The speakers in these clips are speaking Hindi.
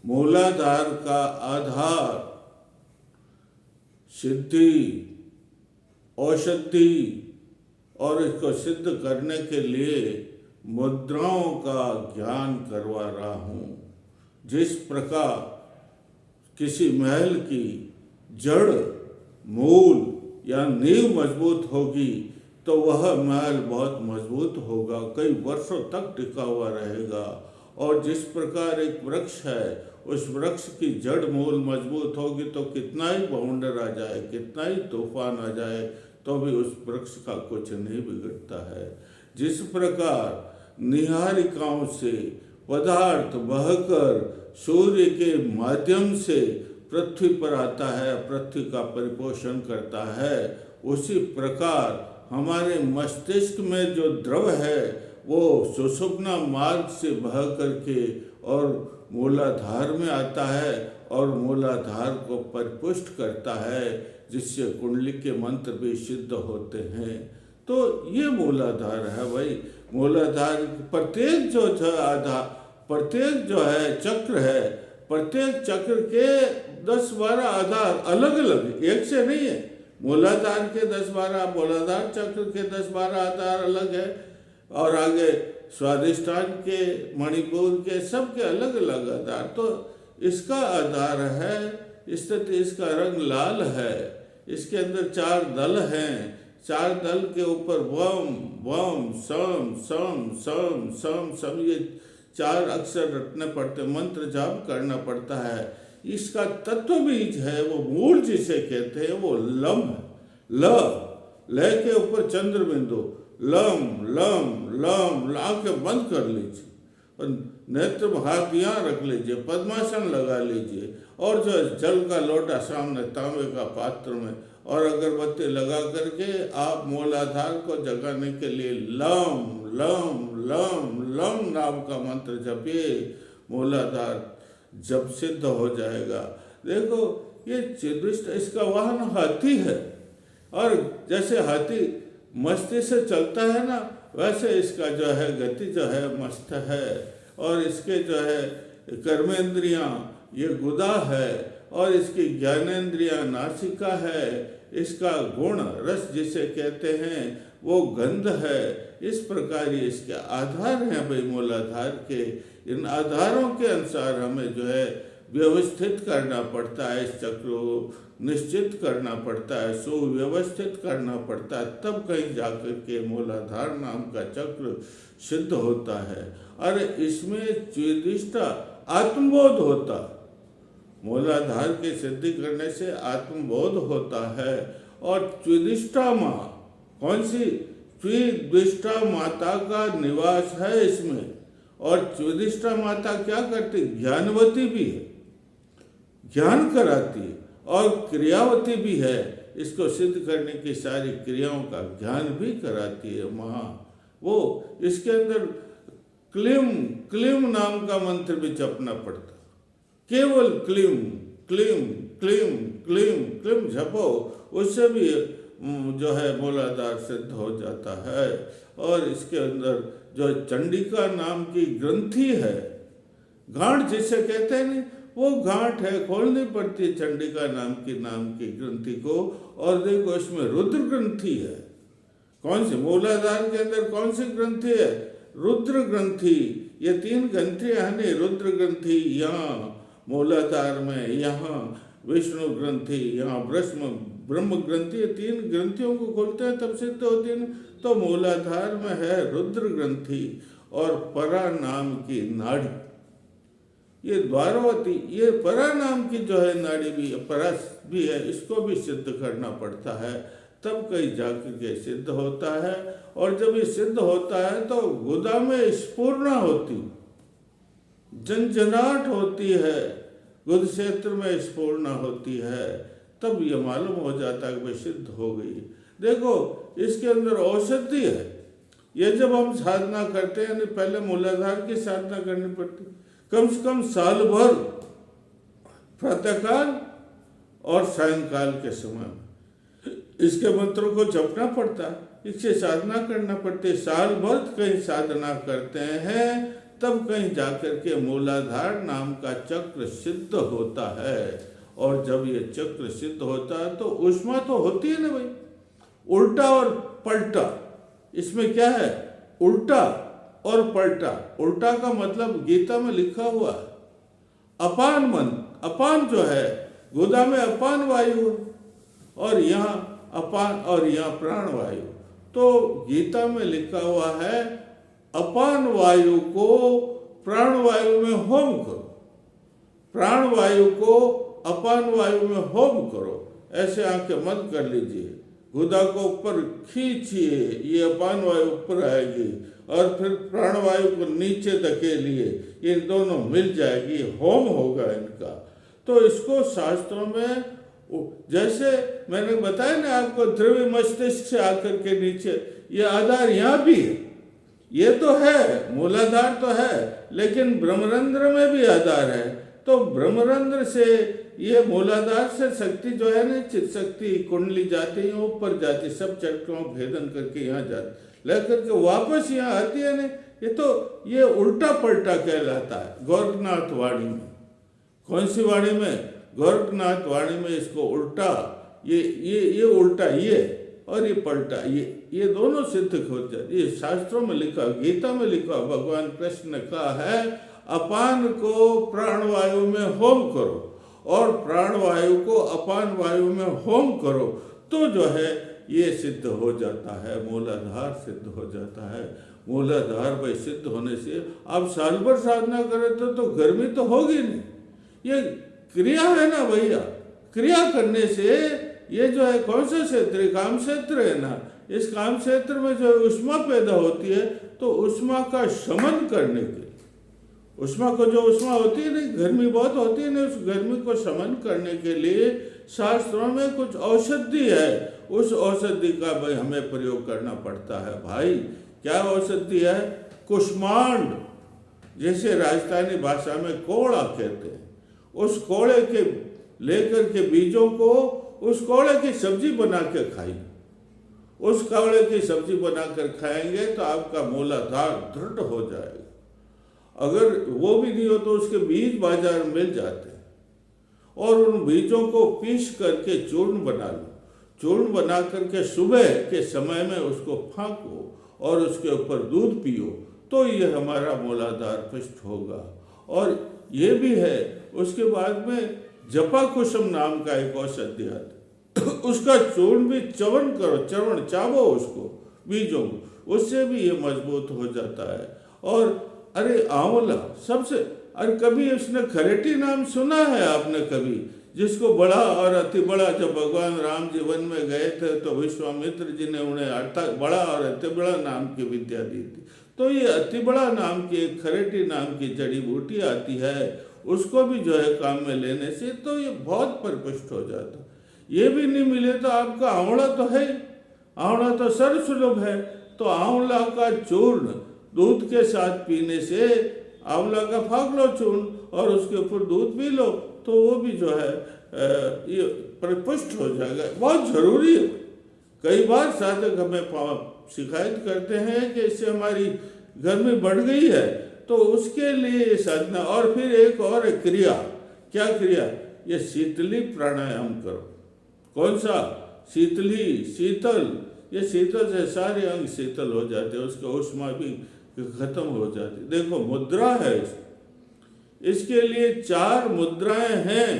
मूलाधार का आधार सिद्धि, औषधि और इसको सिद्ध करने के लिए मुद्राओं का ज्ञान करवा रहा हूँ। जिस प्रकार किसी महल की जड़, मूल या नींव मजबूत होगी तो वह महल बहुत मजबूत होगा, कई वर्षों तक टिका हुआ रहेगा। और जिस प्रकार एक वृक्ष है, उस वृक्ष की जड़ मूल मजबूत होगी तो कितना ही बवंडर आ जाए, कितना ही तूफान आ जाए, तो भी उस वृक्ष का कुछ नहीं बिगड़ता है। जिस प्रकार निहारिकाओं से पदार्थ बहकर सूर्य के माध्यम से पृथ्वी पर आता है, पृथ्वी का परिपोषण करता है, उसी प्रकार हमारे मस्तिष्क में जो द्रव है वो सुषुम्ना मार्ग से बह करके और मूलाधार में आता है और मूलाधार को परिपुष्ट करता है, जिससे कुंडली के मंत्र भी सिद्ध होते हैं। तो ये मूलाधार है भाई। मूलाधार प्रत्येक जो आधार, प्रत्येक जो है चक्र है, प्रत्येक चक्र के 10-12 आधार अलग अलग, एक से नहीं है। मूलाधार के 10-12, मूलाधार चक्र के 10-12 आधार अलग है, और आगे स्वादिष्ठान के, मणिपुर के, सबके अलग अलग आधार। तो इसका आधार है स्थिति, इसका रंग लाल है, इसके अंदर 4 दल हैं। 4 दल के ऊपर वम वम सम सम सम सम सम, ये 4 अक्षर रटने पड़ते, मंत्र जाप करना पड़ता है। इसका तत्व बीज है, वो मूल जिसे कहते हैं, वो लम है। ल के ऊपर चंद्र बिंदु, लम लम लम, आंखें बंद कर लीजिए और नेत्र हाथ यहाँ रख लीजिए, पद्मासन लगा लीजिए, और जो जल का लोटा सामने तांबे का पात्र में, और अगरबत्ती लगा करके आप मूलाधार को जगाने के लिए लम लम लम लम नाम का मंत्र जपिए। मूलाधार जब सिद्ध हो जाएगा। देखो ये चिदृष्ट, इसका वाहन हाथी है, और जैसे हाथी मस्ती से चलता है ना, वैसे इसका जो है गति जो है मस्त है। और इसके जो है कर्मेंद्रियां ये गुदा है, और इसकी ज्ञानेंद्रियां नासिका है। इसका गुण रस जिसे कहते हैं वो गंध है। इस प्रकार ये इसके आधार हैं भाई मूलाधार के। इन आधारों के अनुसार हमें जो है व्यवस्थित करना पड़ता है, इस चक्र को निश्चित करना पड़ता है, सुव्यवस्थित करना पड़ता है, तब कहीं जाकर के मूलाधार नाम का चक्र सिद्ध होता है। और इसमें चिदिष्टा आत्मबोध होता, मूलाधार की सिद्धि करने से आत्मबोध होता है। और त्रिदिष्टा माँ कौन सी? त्रिदिष्टा माता का निवास है इसमें। और त्रिदिष्टा माता क्या करती? ज्ञानवती भी है, ज्ञान कराती है, और क्रियावती भी है। इसको सिद्ध करने की सारी क्रियाओं का ज्ञान भी कराती है माँ। वो इसके अंदर क्लीम क्लीम नाम का मंत्र भी जपना पड़ता, केवल क्लीम क्लीम क्लीम क्लीम क्लीम जपो, उससे भी जो है मूलाधार सिद्ध हो जाता है। और इसके अंदर जो चंडिका नाम की ग्रंथि है, गांठ जिसे कहते हैं नहीं, वो गांठ है, खोलनी पड़ती है चंडिका नाम की ग्रंथि को। और देखो इसमें रुद्र ग्रंथि है। कौन सी? मूलाधार के अंदर कौन सी ग्रंथि है? रुद्र ग्रंथि। ये 3 ग्रंथियां हैं नहीं, रुद्र ग्रंथि यहाँ मूलाधार में, यहाँ विष्णु ग्रंथि, यहाँ ब्रह्म ग्रंथि। 3 ग्रंथियों को खोलते हैं तब सिद्ध होती है। तो मूलाधार में है रुद्र ग्रंथि और परा नाम की नाड़ी, ये द्वारवती, ये परा नाम की जो है नाड़ी भी, परस भी है, इसको भी सिद्ध करना पड़ता है, तब कहीं जाकर के सिद्ध होता है। और जब ये सिद्ध होता है तो गुदा में स्फूर्णा होती, झंझनाहट होती है, गुद क्षेत्र में स्फूर्णा होती है, तब ये मालूम हो जाता है कि भाई सिद्ध हो गई। देखो इसके अंदर औषधि है। ये जब हम साधना करते हैं, पहले मूलाधार की साधना करनी पड़ती, कम से कम साल भर प्रातःकाल और सायंकाल के समय इसके मंत्रों को जपना पड़ता है, इससे साधना करना पड़ती है। साल भर कहीं साधना करते हैं तब कहीं जाकर के मूलाधार नाम का चक्र सिद्ध होता है। और जब ये चक्र सिद्ध होता है तो ऊष्मा तो होती है ना भाई। उल्टा और पलटा, इसमें क्या है? उल्टा और पलटा। उल्टा का मतलब गीता में लिखा हुआ है अपान मन, अपान जो है गुदा में अपान वायु और यहाँ अपान और यहाँ प्राण वायु। तो गीता में लिखा हुआ है अपान वायु को प्राण वायु में होम करो, प्राण वायु को अपान वायु में होम करो। ऐसे आंखें बंद कर लीजिए, गुदा को ऊपर खींचिए, ये अपान वायु ऊपर आएगी और फिर प्राणवायु को नीचे धकेलिए, ये दोनों मिल जाएगी, होम होगा इनका। तो इसको शास्त्रों में जैसे मैंने बताया ना आपको, ध्रुवी मस्तिष्क से आकर के नीचे ये आधार यहाँ भी है, ये तो है मूलाधार तो है, लेकिन ब्रह्मरंध्र में भी आधार है। तो ब्रह्मरंध्र से ये मूलाधार से शक्ति जो है ना, चित शक्ति कुंडली जाती है ऊपर जाती, सब चक्रों भेदन करके यहाँ जाती, लेकर के वापस यहाँ आती है ना। ये तो ये उल्टा पलटा कहलाता है गोरखनाथ वाणी में। कौन सी वाणी में? गोरखनाथ वाणी में इसको उल्टा, ये उल्टा ये और ये पलटा ये दोनों सिद्ध हो जाते। ये शास्त्रों में लिखा, गीता में लिखा, भगवान कृष्ण ने कहा है अपान को प्राणवायु में होम करो और प्राणवायु को अपान वायु में होम करो, तो जो है ये सिद्ध हो जाता है, मूलाधार सिद्ध हो जाता है। मूलाधार भाई सिद्ध होने से आप साल भर साधना करें तो गर्मी तो होगी नहीं। ये क्रिया है ना भैया, क्रिया करने से ये जो है कौन सा क्षेत्र है? काम क्षेत्र है ना। इस काम क्षेत्र में जो ऊष्मा पैदा होती है, तो ऊष्मा का शमन करने के, ऊष्मा को जो ऊष्मा होती है नहीं, गर्मी बहुत होती है ना, उस गर्मी को शमन करने के लिए शास्त्रों में कुछ औषधि है, उस औषधि का भाई हमें प्रयोग करना पड़ता है। भाई क्या औषधि है? कुष्मांड, जैसे राजस्थानी भाषा में कोड़ा कहते हैं। उस कोड़े के लेकर के बीजों को, उस कोड़े की सब्जी बना के खाइए। उस कोड़े की सब्जी बनाकर खाएंगे तो आपका मूलाधार दृढ़ हो जाएगा। अगर वो भी नहीं हो तो उसके बीज बाजार में मिल जाते हैं, और उन बीजों को पीस करके चूर्ण बना लो। चूर्ण बना करके सुबह के समय में उसको फाँको और उसके ऊपर दूध पियो, तो ये हमारा मूलाधार पुष्ट होगा। और ये भी है, उसके बाद में जपा कुसुम नाम का एक औषधि आता है, उसका चूर्ण भी चवन करो, चवन चावो उसको, बीजों को, उससे भी ये मजबूत हो जाता है। और अरे आंवला सबसे, अरे कभी उसने खरेटी नाम सुना है आपने कभी? जिसको बड़ा और अति बड़ा, जब भगवान राम जी वन में गए थे तो विश्वामित्र जी ने उन्हें बड़ा और अति बड़ा नाम की विद्या दी थी। तो ये अति बड़ा नाम की एक खरेटी नाम की जड़ी बूटी आती है, उसको भी जो है काम में लेने से तो ये बहुत परिपुष्ट हो जाता। ये भी नहीं मिले तो आपका आंवला तो है, आंवला तो सर्वसुलभ है, तो आंवला का चूर्ण दूध के साथ पीने से, आंवला का फाक लो चूर्ण और उसके ऊपर दूध पी लो, तो वो भी जो है ये परिपुष्ट हो जाएगा। बहुत जरूरी है। कई बार साधक हमें शिकायत करते हैं कि इससे हमारी गर्मी बढ़ गई है, तो उसके लिए साधना। और फिर एक और क्रिया, क्या क्रिया? ये शीतली प्राणायाम करो। कौन सा? शीतली, शीतल। ये शीतल से सारे अंग शीतल हो जाते हैं, उसका ऊष्मा भी खत्म हो जाती। देखो मुद्रा है, इसके लिए 4 मुद्राएं हैं।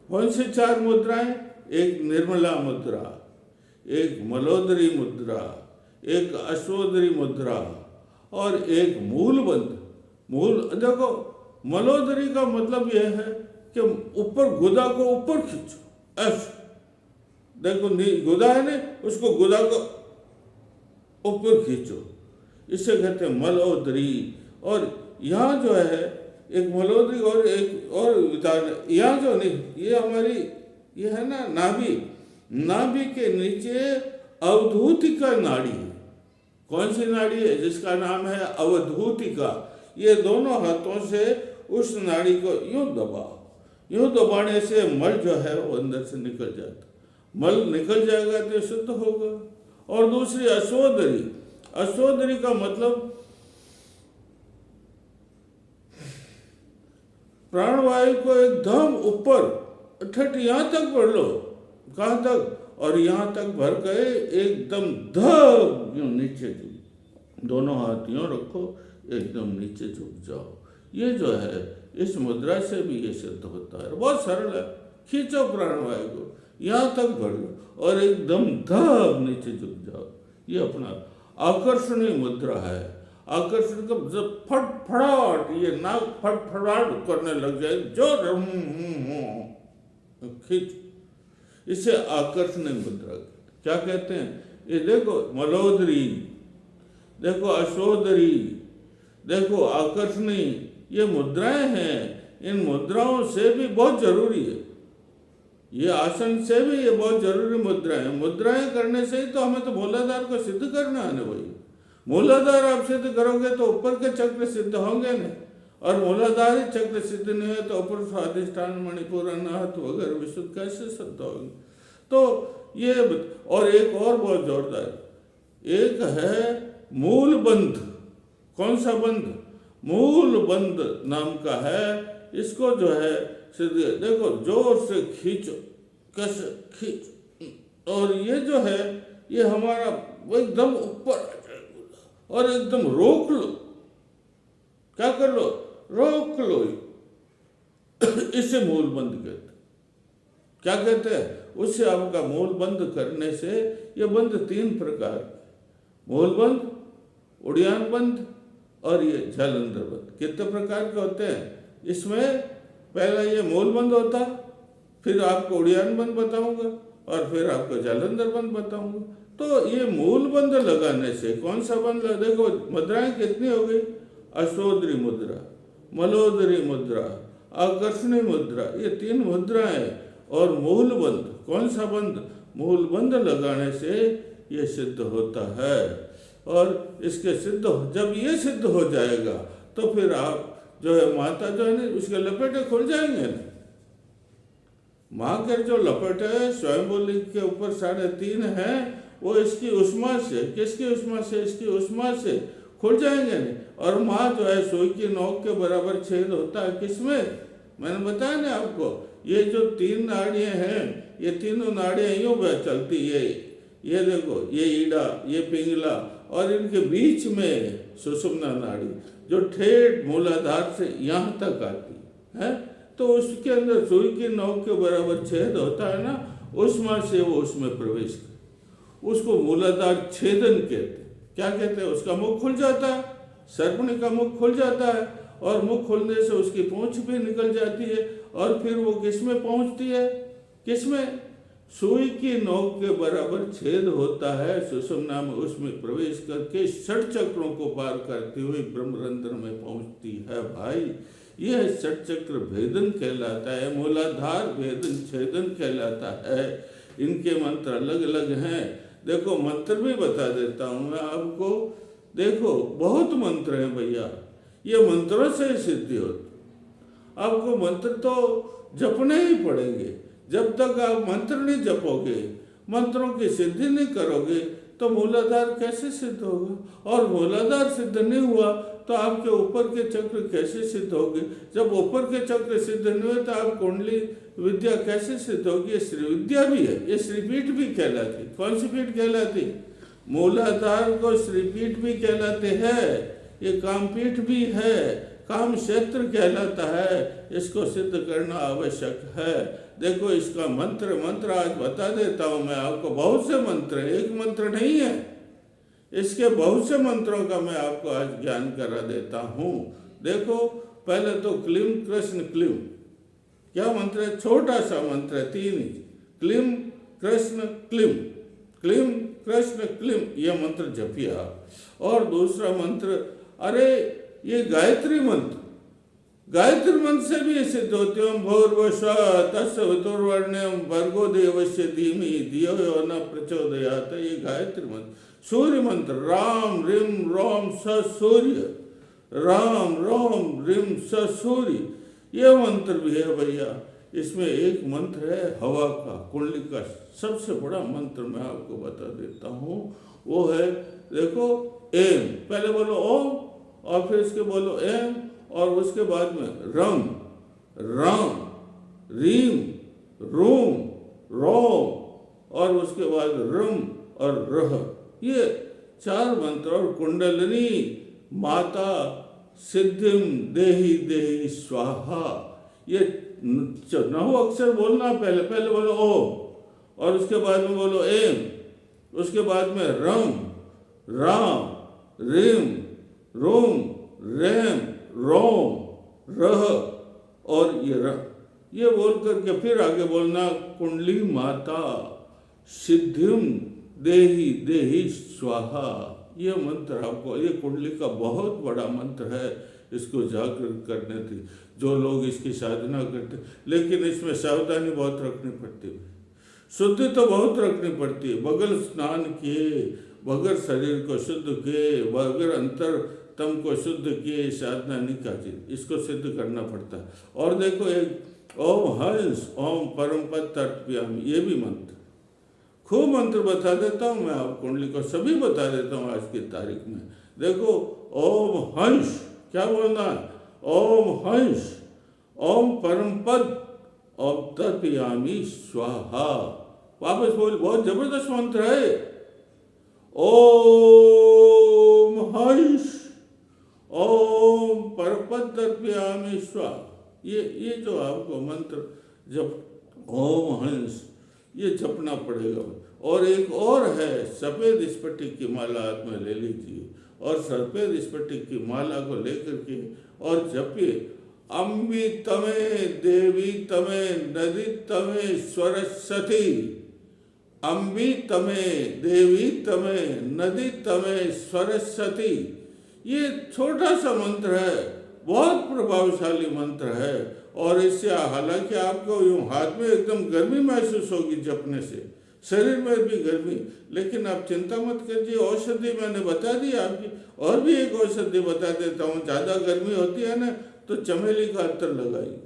कौन सी 4 मुद्राएं? एक निर्मला मुद्रा, एक मलोदरी मुद्रा, एक अश्वोदरी मुद्रा और एक मूलबंध। मूल, देखो मलोदरी का मतलब यह है कि ऊपर गुदा को ऊपर खींचो, ऐसे देखो गुदा है ना, उसको गुदा को ऊपर खींचो, इसे कहते हैं मलोदरी। और यहाँ जो है एक मलोदरी और एक और यहाँ जो नहीं, ये हमारी ये है ना नाभि, नाभि के नीचे अवधूतिका नाड़ी है। कौन सी नाड़ी है? जिसका नाम है अवधूतिका। ये दोनों हाथों से उस नाड़ी को यूं दबाओ, यूं दबाने से मल जो है वो अंदर से निकल जाता, मल निकल जाएगा तो शुद्ध होगा। और दूसरी अश्वोदरी, अश्वोदरी का मतलब प्राणवायु को एकदम ऊपर ठट यहाँ तक भर लो, कहाँ तक, और यहाँ तक भर गए एकदम धब यूं नीचे झुक, दोनों हाथ यूं रखो, एकदम नीचे झुक जाओ। ये जो है इस मुद्रा से भी ये सिद्ध होता है। बहुत सरल है। खींचो प्राणवायु को, यहाँ तक भर लो और एकदम धब नीचे झुक जाओ। ये अपना आकर्षणीय मुद्रा है। आकर्षण का जब फटफड़ाट, ये नाक फटफड़ाट करने लग जाए, जो खींच, इसे आकर्षणीय मुद्रा क्या कहते हैं? ये देखो मलोदरी, देखो अशोदरी, देखो आकर्षणी, ये मुद्राएं हैं। इन मुद्राओं से भी बहुत जरूरी है, ये आसन से भी ये बहुत जरूरी मुद्राएं हैं। मुद्राएं करने से ही तो हमें तो मूलाधार को सिद्ध करना है ना भाई। मूलाधार आप सिद्ध करोगे तो ऊपर के चक्र सिद्ध होंगे नहीं, और मूलाधार ही चक्र सिद्ध नहीं है तो ऊपर स्वादिष्ठान, मणिपुर, अनाहत वगैरह विशुद्ध कैसे सिद्ध होंगे? तो ये, और एक और बहुत जोरदार, एक है मूल बंध। कौन सा बंध? मूल बंध नाम का है। इसको जो है सिद्ध, देखो जोर से खींचो, कैसे खींच, और ये जो है ये हमारा वो एकदम ऊपर आ जाएगा और एकदम रोक लो। क्या कर लो? रोक लो। इसे मूल बंध कहते हैं। क्या कहते हैं? उससे आपका मूल बंद करने से, ये बंद 3 प्रकार, मूल बंद, उड़ियान बंद और ये जालंधर बंद। कितने प्रकार के होते हैं इसमें? पहला ये मूल बंद होता, फिर आपको उड़ियान बंद बताऊंगा और फिर आपको जालंधर बंद बताऊंगा। तो ये मूल बंद लगाने से कौन सा बंद? देखो मुद्राएं कितनी हो गई? अशोदरी मुद्रा, मलोदरी मुद्रा, आकर्षणी मुद्रा, ये 3 मुद्राएं और मूल बंद। कौन सा बंद? मूल बंद लगाने से ये सिद्ध होता है। और इसके सिद्ध, जब ये सिद्ध हो जाएगा तो फिर आप जो है माता जो है ना, उसके लपेटे खुल जाएंगे ना। माँ के जो लपेटे स्वयंभू के ऊपर 3.5 हैं, वो इसकी उष्मा से, किसकी उष्मा से? इसकी उष्मा से खुल जाएंगे नहीं। और माँ जो है सुई की नोक के बराबर छेद होता है किसमें? मैंने बताया ना आपको, ये जो 3 नाड़ियाँ हैं, ये तीनों नाड़ियाँ यूँ चलती है। ये देखो, ये ईड़ा, ये पिंगला, और इनके बीच में सुषुम्ना नाड़ी जो ठेठ मूलाधार से यहाँ तक आती है। तो उसके अंदर सुई की नोक के बराबर छेद होता है ना, उष्मा से वो उसमें प्रवेश कर, उसको मूलाधार छेदन कहते हैं। क्या कहते हैं? उसका मुख खुल जाता है, सर्पणी का मुख खुल जाता है, और मुख खुलने से उसकी पूंछ भी निकल जाती है, और फिर वो किसमें पहुंचती है? किसमें? सुई की नोक के बराबर छेद होता है सुषुम्ना में, उसमें प्रवेश करके 6 चक्रों को पार करती हुई ब्रह्मरंध्र में पहुंचती है भाई। यह 6 चक्र भेदन कहलाता है, मूलाधार भेदन छेदन कहलाता है। इनके मंत्र अलग अलग हैं। देखो मंत्र भी बता देता हूँ मैं आपको। देखो बहुत मंत्र हैं भैया, ये मंत्रों से सिद्धि होती। आपको मंत्र तो जपने ही पड़ेंगे। जब तक आप मंत्र नहीं जपोगे, मंत्रों की सिद्धि नहीं करोगे, तो मूलाधार कैसे सिद्ध होगा? और मूलाधार सिद्ध नहीं हुआ तो आपके ऊपर के चक्र कैसे सिद्ध होंगे? जब ऊपर के चक्र सिद्ध नहीं हुए तो आप कुंडली विद्या कैसे सिद्ध होगी? ये श्री विद्या भी है, ये श्रीपीठ भी कहलाती। कौन सी पीठ कहलाती? मूलाधार को श्रीपीठ भी कहलाते हैं, ये कामपीठ भी है, काम क्षेत्र कहलाता है। इसको सिद्ध करना आवश्यक है। देखो इसका मंत्र आज बता देता हूँ मैं आपको। बहुत से मंत्र हैं, एक मंत्र नहीं है, इसके बहुत से मंत्रों का मैं आपको आज ज्ञान करा देता हूँ। देखो पहले तो क्लीम कृष्ण क्लीम, क्या मंत्र है? छोटा सा मंत्र है, 3 ही, क्लीम कृष्ण क्लीम, क्लीम कृष्ण क्लीम, ये मंत्र जपिए आप। और दूसरा मंत्र, अरे ये गायत्री मंत्र, गायत्री मंत्र से भी सिद्ध होते हैं। भूर्भुवस्सुः तस्य वितुर्वरेण्यं भर्गो देवस्य धीमहि धियो यो न प्रचोदयात्, ये गायत्री मंत्र। सूर्य मंत्र, राम ह्रीं रोम स सूर्य, राम रोम ह्रीं स सूर्य, ये मंत्र भी है भैया। इसमें एक मंत्र है हवा का, कुंडली का सबसे बड़ा मंत्र मैं आपको बता देता हूँ। वो है, देखो एम, पहले बोलो ओम और फिर इसके बोलो एम और उसके बाद में रम, राम, रीम, रोम, रोम और उसके बाद रम और रह, ये 4 मंत्र। और कुंडलिनी माता सिद्धिम देहि देहि स्वाहा, ये 9 अक्षर बोलना। पहले पहले बोलो ओम और उसके बाद में बोलो एम, उसके बाद में रम, राम, रीम, रोम, रेम, रोम, रह और ये बोल करके फिर आगे बोलना कुंडली माता सिद्धिम देहि देहि स्वाहा। ये मंत्र आपको, ये कुंडली का बहुत बड़ा मंत्र है, इसको जागृत करने थी जो लोग इसकी साधना करते। लेकिन इसमें सावधानी बहुत रखनी पड़ती है, शुद्धि तो बहुत रखनी पड़ती है। बगैर स्नान किए, बगैर शरीर को शुद्ध किए, बगैर अंतर तम को शुद्ध किए साधना नहीं करती, इसको सिद्ध करना पड़ता है। और देखो एक ओम हंस ओम परम पद तर्पयामि, ये भी मंत्र, खूब मंत्र बता देता हूँ मैं आप कुंडली को, सभी बता देता हूँ आज की तारीख में। देखो ओम हंस, क्या बोलना है? ओम हंस ओम परम पद ओम तर्पयामि स्वाहा। वापस बोल, बहुत जबरदस्त मंत्र है। ओम हंस ओम परपद तर्पयामि स्वाहा। ये जो आपको मंत्र जब ओम हंस ये जपना पड़ेगा। और एक और है, सफ़ेद स्फटिक की माला हाथ में ले लीजिए और सफ़ेद स्फटिक की माला को लेकर के और जपिए अम्बी तमे देवी तमे नदी तमे सरस्वती, अम्बी तमे देवी तमे नदी तमे सरस्वती। ये छोटा सा मंत्र है, बहुत प्रभावशाली मंत्र है। और इससे हालांकि आपको यूँ हाथ में एकदम गर्मी महसूस होगी जपने से, शरीर में भी गर्मी, लेकिन आप चिंता मत कीजिए। औषधि मैंने बता दी आपकी, और भी एक औषधि बता देता हूँ। ज़्यादा गर्मी होती है ना तो चमेली का अत्तर लगाइए।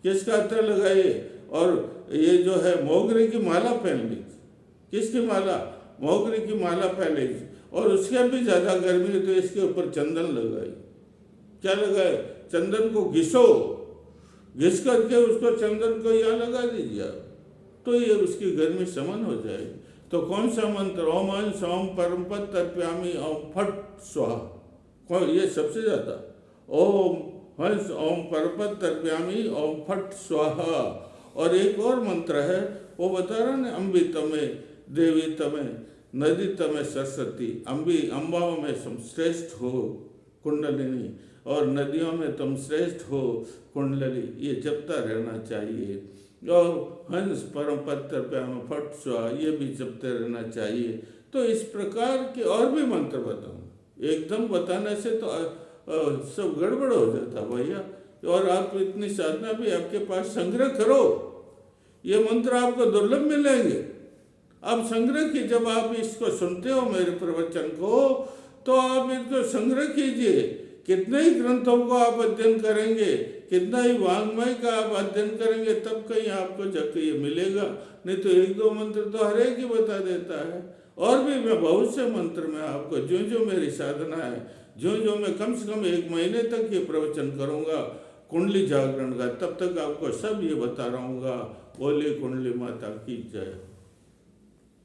किसका अत्तर लगाइए? और ये जो है मोगरे की माला पहन लीजिए। किसकी माला? मोगरे की माला पहन लीजिए। और उसके भी ज़्यादा गर्मी है तो इसके ऊपर चंदन लगाइए। क्या लगाए? चंदन को घिसो, घिस करके उसको चंदन को यहाँ लगा दीजिए आप, तो ये उसकी गर्मी शमन हो जाएगी। तो कौन सा मंत्र? ओम हंस ओम परम पद तर्पयामि ओम फट स्वाहा। कौन? ये सबसे ज़्यादा ओम हंस ओम परम पद तर्पयामि ओम फट स्वाहा। और एक और मंत्र है, वो बता रहा ना, अम्बी तमे देवी तमे नदी तमे सरस्वती। अम्बाओं में तुम श्रेष्ठ हो कुंडलिनी, और नदियों में तुम श्रेष्ठ हो कुंडली। ये जपता रहना चाहिए। और हंस परम पद तर्पयामि फट स्वाहा, ये भी जपते रहना चाहिए। तो इस प्रकार के और भी मंत्र बताऊँ, एकदम बताने से तो सब गड़बड़ हो जाता भैया। और आप इतनी साधना भी आपके पास संग्रह करो, ये मंत्र आपको दुर्लभ मिलेंगे। आप संग्रह की, जब आप इसको सुनते हो मेरे प्रवचन को, तो आप इसको संग्रह कीजिए। कितने ही ग्रंथों को आप अध्ययन करेंगे, कितना ही वाङ्मय का आप अध्ययन करेंगे, तब कहीं आपको जाके ये मिलेगा। नहीं तो 1-2 मंत्र तो हर एक ही बता देता है। और भी मैं बहुत से मंत्र में आपको, जो जो मेरी साधना है, जो जो मैं कम से कम 1 महीने तक ये प्रवचन करूँगा कुंडली जागरण का, तब तक आपको सब ये बता रहूँगा। बोले कुंडली माता की जय।